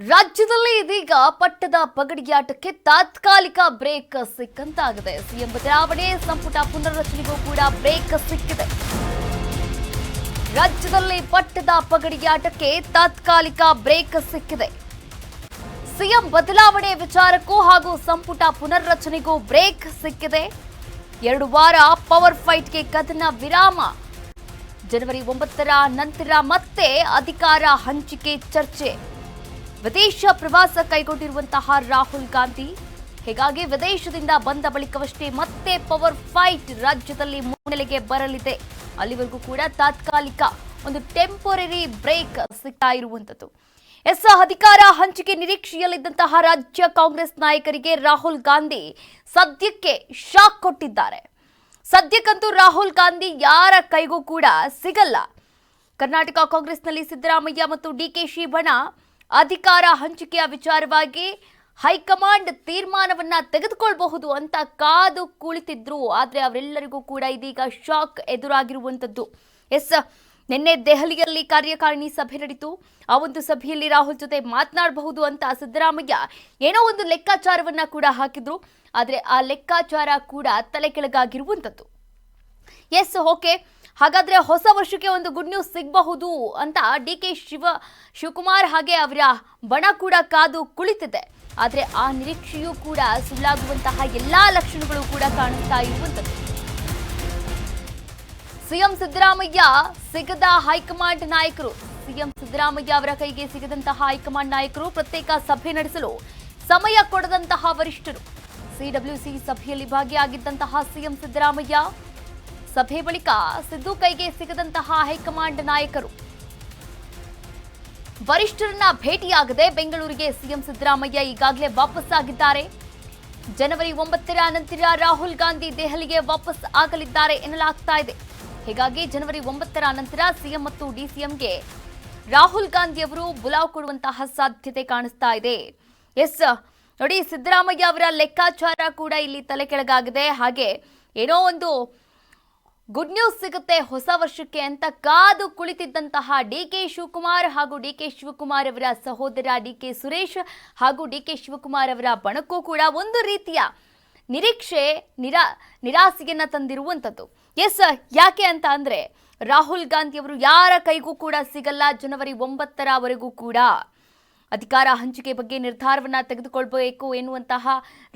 ರಾಜ್ಯದಲ್ಲಿ ಇದೀಗ ಪಟ್ಟದ ಪಗಡಿಯಾಟಕ್ಕೆ ತಾತ್ಕಾಲಿಕ ಬ್ರೇಕ್ ಸಿಕ್ಕಂತಾಗಿದೆ. ಸಿಎಂ ಬದಲಾವಣೆ, ಸಂಪುಟ ಪುನರ್ರಚನೆಗೂ ಕೂಡ ಬ್ರೇಕ್ ಸಿಕ್ಕಿದೆ. ರಾಜ್ಯದಲ್ಲಿ ಪಟ್ಟದ ಪಗಡಿಯಾಟಕ್ಕೆ ತಾತ್ಕಾಲಿಕ ಬ್ರೇಕ್ ಸಿಕ್ಕಿದೆ. ಸಿಎಂ ಬದಲಾವಣೆ ವಿಚಾರಕ್ಕೂ ಹಾಗೂ ಸಂಪುಟ ಪುನರ್ರಚನೆಗೂ ಬ್ರೇಕ್ ಸಿಕ್ಕಿದೆ. 2 ವಾರ ಪವರ್ ಫೈಟ್ಗೆ ಕದನ ವಿರಾಮ. ಜನವರಿ 9ರ ನಂತರ ಮತ್ತೆ ಅಧಿಕಾರ ಹಂಚಿಕೆ ಚರ್ಚೆ. ವಿದೇಶ ಪ್ರವಾಸ ಕೈಗೊಂಡಿರುವಂತಹ ರಾಹುಲ್ ಗಾಂಧಿ, ಹೀಗಾಗಿ ವಿದೇಶದಿಂದ ಬಂದ ಬಳಿಕವಷ್ಟೇ ಮತ್ತೆ ಪವರ್ ಫೈಟ್ ರಾಜ್ಯದಲ್ಲಿ ಮುನ್ನೆಲೆಗೆ ಬರಲಿದೆ. ಅಲ್ಲಿವರೆಗೂ ಕೂಡ ತಾತ್ಕಾಲಿಕ ಒಂದು ಟೆಂಪರರಿ ಬ್ರೇಕ್ ಸಿಗ್ತಾ ಇರುವಂತದ್ದು. ಅಧಿಕಾರ ಹಂಚಿಕೆ ನಿರೀಕ್ಷೆಯಲ್ಲಿದ್ದಂತಹ ರಾಜ್ಯ ಕಾಂಗ್ರೆಸ್ ನಾಯಕರಿಗೆ ರಾಹುಲ್ ಗಾಂಧಿ ಸದ್ಯಕ್ಕೆ ಶಾಕ್ ಕೊಟ್ಟಿದ್ದಾರೆ. ಸದ್ಯಕ್ಕಂತೂ ರಾಹುಲ್ ಗಾಂಧಿ ಯಾರ ಕೈಗೂ ಕೂಡ ಸಿಗಲ್ಲ. ಕರ್ನಾಟಕ ಕಾಂಗ್ರೆಸ್ನಲ್ಲಿ ಸಿದ್ದರಾಮಯ್ಯ ಮತ್ತು ಡಿಕೆಶಿ ಬಣ ಅಧಿಕಾರ ಹಂಚಿಕೆಯ ವಿಚಾರವಾಗಿ ಹೈಕಮಾಂಡ್ ತೀರ್ಮಾನವನ್ನ ತೆಗೆದುಕೊಳ್ಳಬಹುದು ಅಂತ ಕಾದು ಕುಳಿತಿದ್ರು. ಆದ್ರೆ ಅವರೆಲ್ಲರಿಗೂ ಕೂಡ ಇದೀಗ ಶಾಕ್ ಎದುರಾಗಿರುವಂತದ್ದು. ನಿನ್ನೆ ದೆಹಲಿಯಲ್ಲಿ ಕಾರ್ಯಕಾರಿಣಿ ಸಭೆ ನಡೆಯಿತು. ಆ ಒಂದು ಸಭೆಯಲ್ಲಿ ರಾಹುಲ್ ಜೊತೆ ಮಾತನಾಡಬಹುದು ಅಂತ ಸಿದ್ದರಾಮಯ್ಯ ಏನೋ ಒಂದು ಲೆಕ್ಕಾಚಾರವನ್ನ ಕೂಡ ಹಾಕಿದ್ರು. ಆದ್ರೆ ಆ ಲೆಕ್ಕಾಚಾರ ಕೂಡ ತಲೆ ಕೆಳಗಾಗಿರುವಂತದ್ದು. ಓಕೆ, ಹಾಗಾದ್ರೆ ಹೊಸ ವರ್ಷಕ್ಕೆ ಒಂದು ಗುಡ್ ನ್ಯೂಸ್ ಸಿಗಬಹುದು ಅಂತ ಡಿಕೆ ಶಿವಕುಮಾರ್ ಹಾಗೆ ಅವರ ಬಣ ಕೂಡ ಕಾದು ಕುಳಿತಿದೆ. ಆದ್ರೆ ಆ ನಿರೀಕ್ಷೆಯೂ ಕೂಡ ಸುಳ್ಳಾಗುವಂತಹ ಎಲ್ಲಾ ಲಕ್ಷಣಗಳು ಕೂಡ ಕಾಣಿಸ್ತಾ ಇರುವಂತದ್ದು. ಸಿಎಂ ಸಿದ್ದರಾಮಯ್ಯ ಸಿಗದ ಹೈಕಮಾಂಡ್ ನಾಯಕರು, ಸಿಎಂ ಸಿದ್ದರಾಮಯ್ಯ ಅವರ ಕೈಗೆ ಸಿಗದಂತಹ ಹೈಕಮಾಂಡ್ ನಾಯಕರು, ಪ್ರತ್ಯೇಕ ಸಭೆ ನಡೆಸಲು ಸಮಯ ಕೊಡದಂತಹ ವರಿಷ್ಠರು. ಸಿಡಬ್ಲ್ಯೂಸಿ ಸಭೆಯಲ್ಲಿ ಭಾಗಿಯಾಗಿದ್ದಂತಹ ಸಿಎಂ ಸಿದ್ದರಾಮಯ್ಯ, ಸಭೆ ಬಳಿಕ ಸಿದ್ದು ಕೈಗೆ ಸಿಗದಂತಹ ಹೈಕಮಾಂಡ್ ನಾಯಕರು, ವರಿಷ್ಠರನ್ನ ಭೇಟಿಯಾಗದೆ ಬೆಂಗಳೂರಿಗೆ ಸಿಎಂ ಸಿದ್ದರಾಮಯ್ಯ ಈಗಾಗಲೇ ವಾಪಸ್ ಆಗಿದ್ದಾರೆ. ಜನವರಿ 9ರ ನಂತರ ರಾಹುಲ್ ಗಾಂಧಿ ದೆಹಲಿಗೆ ವಾಪಸ್ ಆಗಲಿದ್ದಾರೆ ಎನ್ನಲಾಗ್ತಾ ಇದೆ. ಹೀಗಾಗಿ ಜನವರಿ 9ರ ನಂತರ ಸಿಎಂ ಮತ್ತು ಡಿಸಿಎಂಗೆ ರಾಹುಲ್ ಗಾಂಧಿ ಅವರು ಬುಲಾವ್ ಕೊಡುವಂತಹ ಸಾಧ್ಯತೆ ಕಾಣಿಸ್ತಾ ಇದೆ. ನೋಡಿ, ಸಿದ್ದರಾಮಯ್ಯ ಅವರ ಲೆಕ್ಕಾಚಾರ ಕೂಡ ಇಲ್ಲಿ ತಲೆ ಕೆಳಗಾಗಿದೆ. ಹಾಗೆ ಏನೋ ಒಂದು ಗುಡ್ ನ್ಯೂಸ್ ಸಿಗುತ್ತೆ ಹೊಸ ವರ್ಷಕ್ಕೆ ಅಂತ ಕಾದು ಕುಳಿತಿದ್ದಂತಹ ಡಿಕೆ ಶಿವಕುಮಾರ್ ಹಾಗೂ ಡಿಕೆ ಶಿವಕುಮಾರ್ ಅವರ ಸಹೋದರ ಡಿಕೆ ಸುರೇಶ್ ಹಾಗೂ ಡಿಕೆ ಶಿವಕುಮಾರ್ ಅವರ ಬಣಕ್ಕೂ ಕೂಡ ಒಂದು ರೀತಿಯ ನಿರೀಕ್ಷೆ ನಿರಾಸೆಯನ್ನ ತಂದಿರುವಂಥದ್ದು. ಯಾಕೆ ಅಂತ ಅಂದ್ರೆ ರಾಹುಲ್ ಗಾಂಧಿ ಅವರು ಯಾರ ಕೈಗೂ ಕೂಡ ಸಿಗಲ್ಲ. ಜನವರಿ 9ರವರೆಗೂ ಕೂಡ ಅಧಿಕಾರ ಹಂಚಿಕೆ ಬಗ್ಗೆ ನಿರ್ಧಾರವನ್ನ ತೆಗೆದುಕೊಳ್ಬೇಕು ಎನ್ನುವಂತಹ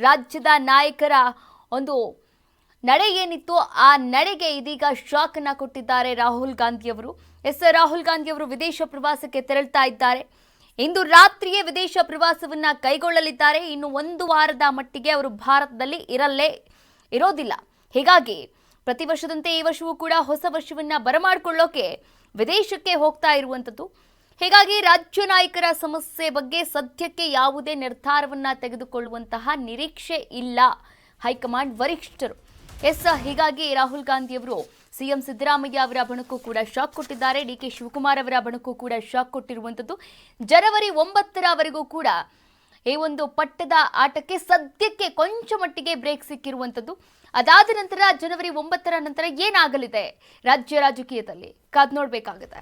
ರಾಜ್ಯದ ನಾಯಕರ ಒಂದು ನಡೆ ಏನಿತ್ತು, ಆ ನಡೆಗೆ ಇದೀಗ ಶಾಕ್ ಅನ್ನ ಕೊಟ್ಟಿದ್ದಾರೆ ರಾಹುಲ್ ಗಾಂಧಿ ಅವರು. ರಾಹುಲ್ ಗಾಂಧಿ ಅವರು ವಿದೇಶ ಪ್ರವಾಸಕ್ಕೆ ತೆರಳುತ್ತಾ ಇದ್ದಾರೆ. ಇಂದು ರಾತ್ರಿಯೇ ವಿದೇಶ ಪ್ರವಾಸವನ್ನ ಕೈಗೊಳ್ಳಲಿದ್ದಾರೆ. ಇನ್ನು 1 ವಾರದ ಮಟ್ಟಿಗೆ ಅವರು ಭಾರತದಲ್ಲಿ ಇರೋದಿಲ್ಲ. ಹೀಗಾಗಿ ಪ್ರತಿ ವರ್ಷದಂತೆ ಈ ವರ್ಷವೂ ಕೂಡ ಹೊಸ ವರ್ಷವನ್ನ ಬರಮಾಡಿಕೊಳ್ಳೋಕೆ ವಿದೇಶಕ್ಕೆ ಹೋಗ್ತಾ ಇರುವಂತದ್ದು. ಹೀಗಾಗಿ ರಾಜ್ಯ ನಾಯಕರ ಸಮಸ್ಯೆ ಬಗ್ಗೆ ಸದ್ಯಕ್ಕೆ ಯಾವುದೇ ನಿರ್ಧಾರವನ್ನ ತೆಗೆದುಕೊಳ್ಳುವಂತಹ ನಿರೀಕ್ಷೆ ಇಲ್ಲ ಹೈಕಮಾಂಡ್ ವರಿಷ್ಠರು. ಹೀಗಾಗಿ ರಾಹುಲ್ ಗಾಂಧಿ ಅವರು ಸಿಎಂ ಸಿದ್ದರಾಮಯ್ಯ ಅವರ ಬಣಕ್ಕೂ ಕೂಡ ಶಾಕ್ ಕೊಟ್ಟಿದ್ದಾರೆ. ಡಿಕೆ ಶಿವಕುಮಾರ್ ಅವರ ಬಣಕ್ಕೂ ಕೂಡ ಶಾಕ್ ಕೊಟ್ಟಿರುವಂತದ್ದು. ಜನವರಿ 9ರವರೆಗೂ ಕೂಡ ಈ ಒಂದು ಪಟ್ಟದ ಆಟಕ್ಕೆ ಸದ್ಯಕ್ಕೆ ಕೊಂಚ ಮಟ್ಟಿಗೆ ಬ್ರೇಕ್ ಸಿಕ್ಕಿರುವಂತದ್ದು. ಅದಾದ ನಂತರ ಜನವರಿ 9ರ ನಂತರ ಏನಾಗಲಿದೆ ರಾಜ್ಯ ರಾಜಕೀಯದಲ್ಲಿ ಕಾದು ನೋಡಬೇಕಾಗುತ್ತೆ.